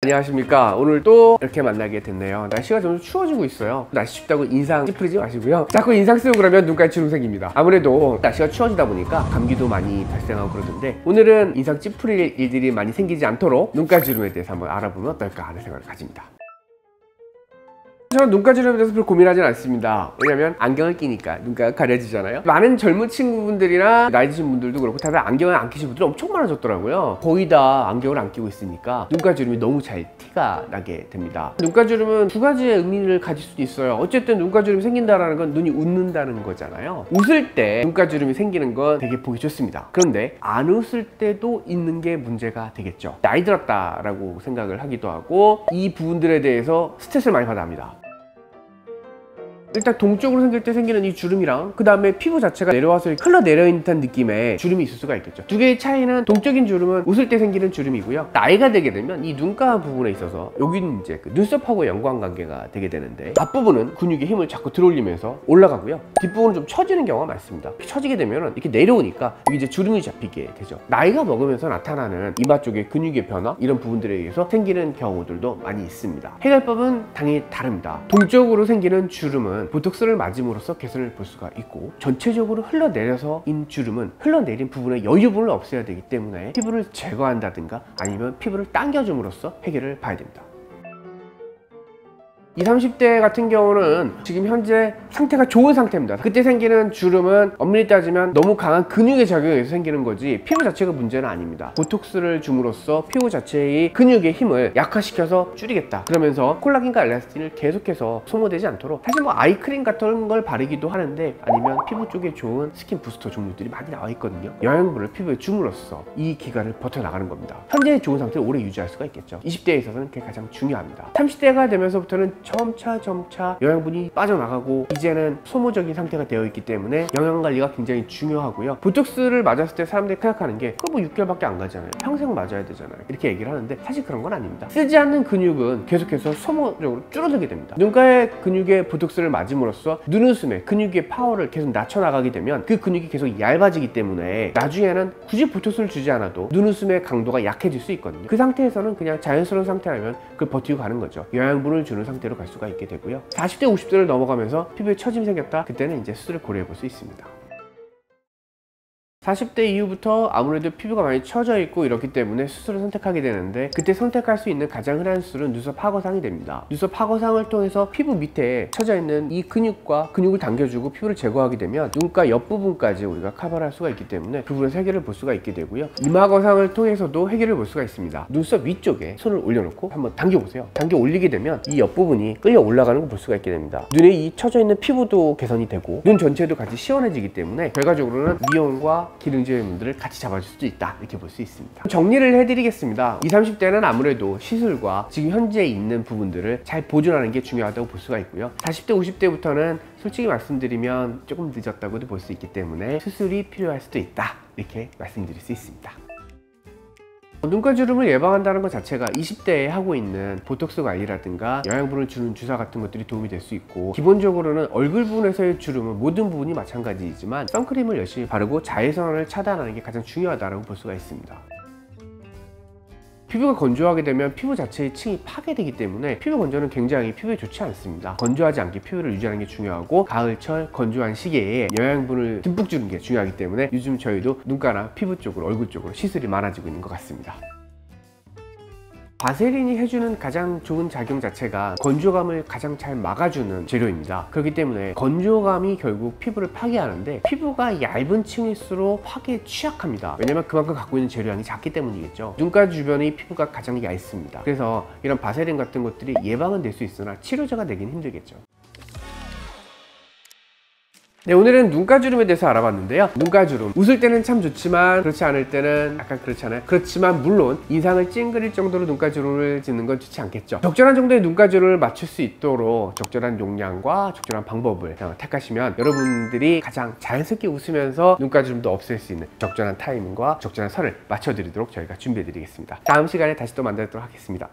안녕하십니까. 오늘 또 이렇게 만나게 됐네요. 날씨가 점점 추워지고 있어요. 날씨 춥다고 인상 찌푸리지 마시고요. 자꾸 인상 쓰고 그러면 눈가에 주름 생깁니다. 아무래도 날씨가 추워지다 보니까 감기도 많이 발생하고 그러던데, 오늘은 인상 찌푸릴 일들이 많이 생기지 않도록 눈가 주름에 대해서 한번 알아보면 어떨까 하는 생각을 가집니다. 저는 눈가 주름에 대해서 별로 고민하진 않습니다. 왜냐면 안경을 끼니까 눈가가 가려지잖아요. 많은 젊은 친구분들이나 나이 드신 분들도 그렇고 다들 안경을 안 끼신 분들이 엄청 많아졌더라고요. 거의 다 안경을 안 끼고 있으니까 눈가 주름이 너무 잘 티가 나게 됩니다. 눈가 주름은 두 가지의 의미를 가질 수도 있어요. 어쨌든 눈가 주름이 생긴다는 건 눈이 웃는다는 거잖아요. 웃을 때 눈가 주름이 생기는 건 되게 보기 좋습니다. 그런데 안 웃을 때도 있는 게 문제가 되겠죠. 나이 들었다라고 생각을 하기도 하고, 이 부분들에 대해서 스트레스를 많이 받아 합니다. 일단 동쪽으로 생길 때 생기는 이 주름이랑 그 다음에 피부 자체가 내려와서 흘러내려있는 듯한 느낌의 주름이 있을 수가 있겠죠. 두 개의 차이는, 동적인 주름은 웃을 때 생기는 주름이고요, 나이가 되게 되면 이 눈가 부분에 있어서 여기는 이제 그 눈썹하고 연관관계가 되게 되는데, 앞부분은 근육의 힘을 자꾸 들어올리면서 올라가고요, 뒷부분은 좀 처지는 경우가 많습니다. 처지게 되면 이렇게 내려오니까 여기 이제 주름이 잡히게 되죠. 나이가 먹으면서 나타나는 이마 쪽의 근육의 변화, 이런 부분들에 의해서 생기는 경우들도 많이 있습니다. 해결법은 당연히 다릅니다. 동쪽으로 생기는 주름은 보톡스를 맞음으로써 개선을 볼 수가 있고, 전체적으로 흘러내려서 인 주름은 흘러내린 부분의 여유분을 없애야 되기 때문에 피부를 제거한다든가 아니면 피부를 당겨줌으로써 해결을 봐야 됩니다. 20, 30대 같은 경우는 지금 현재 상태가 좋은 상태입니다. 그때 생기는 주름은 엄밀히 따지면 너무 강한 근육의 작용에 의해서 생기는 거지 피부 자체가 문제는 아닙니다. 보톡스를 줌으로써 피부 자체의 근육의 힘을 약화시켜서 줄이겠다, 그러면서 콜라겐과 엘라스틴을 계속해서 소모되지 않도록, 사실 뭐 아이크림 같은 걸 바르기도 하는데, 아니면 피부 쪽에 좋은 스킨 부스터 종류들이 많이 나와 있거든요. 영양분을 피부에 줌으로써 이 기간을 버텨나가는 겁니다. 현재의 좋은 상태를 오래 유지할 수가 있겠죠. 20대에 있어서는 그게 가장 중요합니다. 30대가 되면서부터는 점차 영양분이 빠져나가고 이제는 소모적인 상태가 되어 있기 때문에 영양관리가 굉장히 중요하고요. 보톡스를 맞았을 때 사람들이 생각하는 게, 그거 뭐 6개월밖에 안 가잖아요, 평생 맞아야 되잖아요, 이렇게 얘기를 하는데, 사실 그런 건 아닙니다. 쓰지 않는 근육은 계속해서 소모적으로 줄어들게 됩니다. 눈가의 근육에 보톡스를 맞음으로써 눈웃음의 근육의 파워를 계속 낮춰나가게 되면 그 근육이 계속 얇아지기 때문에 나중에는 굳이 보톡스를 주지 않아도 눈웃음의 강도가 약해질 수 있거든요. 그 상태에서는 그냥 자연스러운 상태라면 그걸 버티고 가는 거죠. 영양분을 주는 상태로 갈 수가 있게 되고요. 40대 50대를 넘어가면서 피부에 처짐이 생겼다, 그때는 이제 수술을 고려해 볼 수 있습니다. 40대 이후부터 아무래도 피부가 많이 처져 있고 이렇기 때문에 수술을 선택하게 되는데, 그때 선택할 수 있는 가장 흔한 수술은 눈썹 하거상이 됩니다. 눈썹 하거상을 통해서 피부 밑에 처져 있는 이 근육과 근육을 당겨주고 피부를 제거하게 되면 눈가 옆부분까지 우리가 커버를 할 수가 있기 때문에 그 부분에서 해결을 볼 수가 있게 되고요. 이마 거상을 통해서도 해결을 볼 수가 있습니다. 눈썹 위쪽에 손을 올려놓고 한번 당겨보세요. 당겨 올리게 되면 이 옆부분이 끌려 올라가는 걸 볼 수가 있게 됩니다. 눈에 이 처져 있는 피부도 개선이 되고 눈 전체도 같이 시원해지기 때문에 결과적으로는 미용과 기능질 부분들을 같이 잡아줄 수도 있다, 이렇게 볼 수 있습니다. 정리를 해드리겠습니다. 20, 30대는 아무래도 시술과 지금 현재 있는 부분들을 잘 보존하는 게 중요하다고 볼 수가 있고요. 40대 50대부터는 솔직히 말씀드리면 조금 늦었다고도 볼 수 있기 때문에 수술이 필요할 수도 있다, 이렇게 말씀드릴 수 있습니다. 눈가 주름을 예방한다는 것 자체가 20대에 하고 있는 보톡스 관리라든가 영양분을 주는 주사 같은 것들이 도움이 될 수 있고, 기본적으로는 얼굴 부분에서의 주름은 모든 부분이 마찬가지이지만 선크림을 열심히 바르고 자외선을 차단하는 게 가장 중요하다고 볼 수가 있습니다. 피부가 건조하게 되면 피부 자체의 층이 파괴되기 때문에 피부 건조는 굉장히 피부에 좋지 않습니다. 건조하지 않게 피부를 유지하는 게 중요하고, 가을철 건조한 시기에 영양분을 듬뿍 주는 게 중요하기 때문에 요즘 저희도 눈가나 피부 쪽으로, 얼굴 쪽으로 시술이 많아지고 있는 것 같습니다. 바세린이 해주는 가장 좋은 작용 자체가 건조감을 가장 잘 막아주는 재료입니다. 그렇기 때문에 건조감이 결국 피부를 파괴하는데, 피부가 얇은 층일수록 파괴에 취약합니다. 왜냐면 그만큼 갖고 있는 재료량이 작기 때문이겠죠. 눈가 주변의 피부가 가장 얇습니다. 그래서 이런 바세린 같은 것들이 예방은 될 수 있으나 치료제가 되긴 힘들겠죠. 네, 오늘은 눈가주름에 대해서 알아봤는데요. 눈가주름, 웃을 때는 참 좋지만 그렇지 않을 때는 약간 그렇잖아요. 그렇지만 물론 인상을 찡그릴 정도로 눈가주름을 짓는 건 좋지 않겠죠. 적절한 정도의 눈가주름을 맞출 수 있도록 적절한 용량과 적절한 방법을 택하시면 여러분들이 가장 자연스럽게 웃으면서 눈가주름도 없앨 수 있는 적절한 타이밍과 적절한 선을 맞춰드리도록 저희가 준비해 드리겠습니다. 다음 시간에 다시 또 만나도록 하겠습니다.